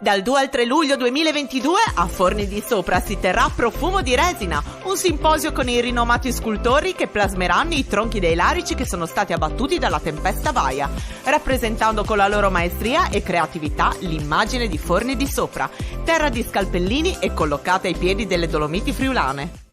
Dal 2 al 3 luglio 2022 a Forni di Sopra si terrà Profumo di Resina, un simposio con i rinomati scultori che plasmeranno i tronchi dei larici che sono stati abbattuti dalla tempesta Vaia, rappresentando con la loro maestria e creatività l'immagine di Forni di Sopra, terra di scalpellini e collocata ai piedi delle Dolomiti friulane.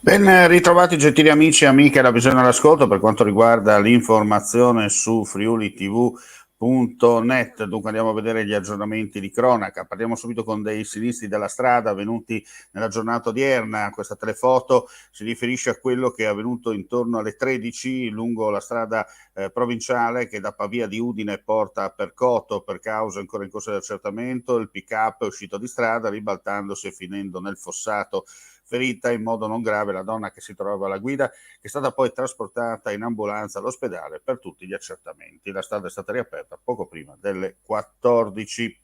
Ben ritrovati gentili amici e amiche alla visione all'ascolto per quanto riguarda l'informazione su friulitv.net. Dunque andiamo a vedere gli aggiornamenti di cronaca. Parliamo subito con dei sinistri della strada avvenuti nella giornata odierna. Questa telefoto si riferisce a quello che è avvenuto intorno alle 13 lungo la strada provinciale che da Pavia di Udine porta a Percoto. Per causa ancora in corso di accertamento, il pick-up è uscito di strada ribaltandosi e finendo nel fossato. Ferita in modo non grave la donna che si trovava alla guida, che è stata poi trasportata in ambulanza all'ospedale per tutti gli accertamenti. La strada è stata riaperta poco prima delle 14.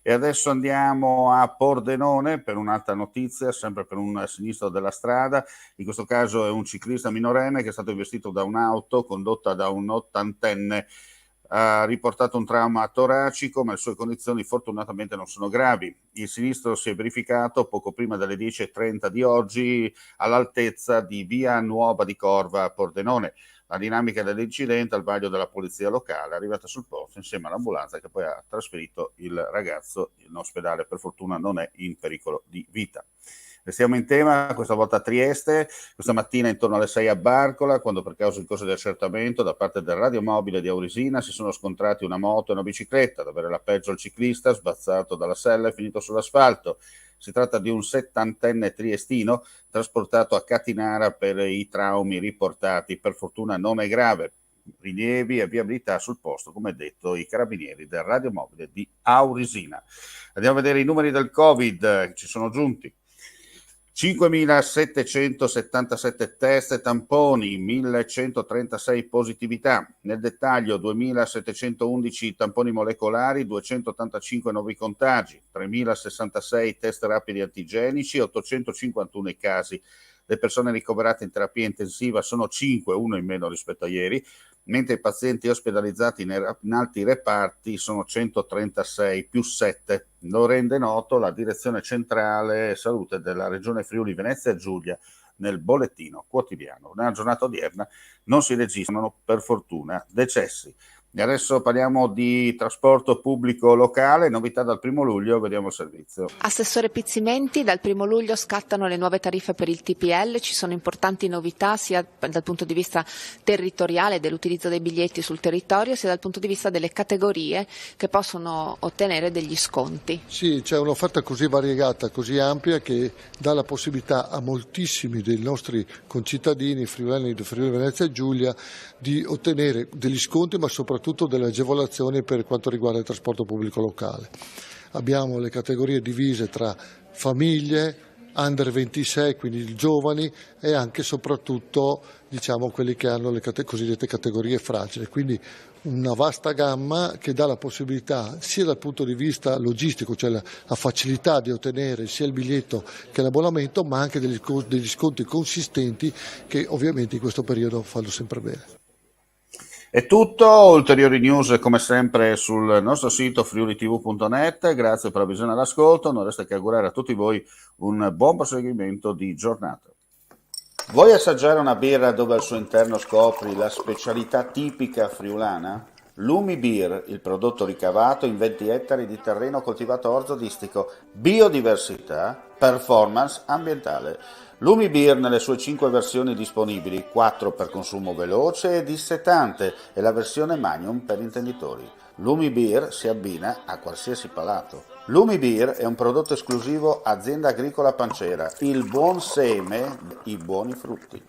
E adesso andiamo a Pordenone per un'altra notizia, sempre per un sinistro della strada. In questo caso è un ciclista minorenne che è stato investito da un'auto condotta da un ottantenne. Ha riportato un trauma toracico, ma le sue condizioni fortunatamente non sono gravi. Il sinistro si è verificato poco prima delle 10:30 di oggi all'altezza di via Nuova di Corva a Pordenone. La dinamica dell'incidente al vaglio della polizia locale è arrivata sul posto insieme all'ambulanza che poi ha trasferito il ragazzo in ospedale. Per fortuna non è in pericolo di vita. Restiamo in tema, questa volta a Trieste, questa mattina intorno alle 6 a Barcola, quando per causa in corso di accertamento da parte del radiomobile di Aurisina si sono scontrati una moto e una bicicletta, ad avere la peggio il ciclista, sbazzato dalla sella e finito sull'asfalto. Si tratta di un settantenne triestino trasportato a Catinara per i traumi riportati, per fortuna non è grave. Rilievi e viabilità sul posto, come detto, i carabinieri del radiomobile di Aurisina. Andiamo a vedere i numeri del Covid, ci sono giunti. 5.777 test tamponi, 1.136 positività. Nel dettaglio 2.711 tamponi molecolari, 285 nuovi contagi, 3.066 test rapidi antigenici, 851 i casi. Le persone ricoverate in terapia intensiva sono 5, uno in meno rispetto a ieri, mentre i pazienti ospedalizzati in alti reparti sono 136 più 7. Lo rende noto la Direzione Centrale Salute della Regione Friuli Venezia Giulia nel bollettino quotidiano. Nella giornata odierna non si registrano per fortuna decessi. E adesso parliamo di trasporto pubblico locale, novità dal 1 luglio, vediamo il servizio. Assessore Pizzimenti, dal 1 luglio scattano le nuove tariffe per il TPL, ci sono importanti novità sia dal punto di vista territoriale dell'utilizzo dei biglietti sul territorio, sia dal punto di vista delle categorie che possono ottenere degli sconti. Sì, c'è un'offerta così variegata, così ampia che dà la possibilità a moltissimi dei nostri concittadini friulani di Friuli Venezia Giulia di ottenere degli sconti ma soprattutto delle agevolazioni per quanto riguarda il trasporto pubblico locale. Abbiamo le categorie divise tra famiglie, under 26, quindi giovani, e anche e soprattutto quelli che hanno le cosiddette categorie fragili, quindi una vasta gamma che dà la possibilità sia dal punto di vista logistico, cioè la facilità di ottenere sia il biglietto che l'abbonamento, ma anche degli sconti consistenti che ovviamente in questo periodo fanno sempre bene. È tutto, ulteriori news come sempre sul nostro sito friulitv.net. Grazie per la visione e l'ascolto, non resta che augurare a tutti voi un buon proseguimento di giornata. Vuoi assaggiare una birra dove al suo interno scopri la specialità tipica friulana? Lumi Beer, il prodotto ricavato in 20 ettari di terreno coltivato orzodistico, biodiversità, performance ambientale. Lumi Beer nelle sue 5 versioni disponibili, 4 per consumo veloce e dissetante e la versione Magnum per intenditori. Lumi Beer si abbina a qualsiasi palato. Lumi Beer è un prodotto esclusivo Azienda Agricola Pancera, il buon seme, i buoni frutti.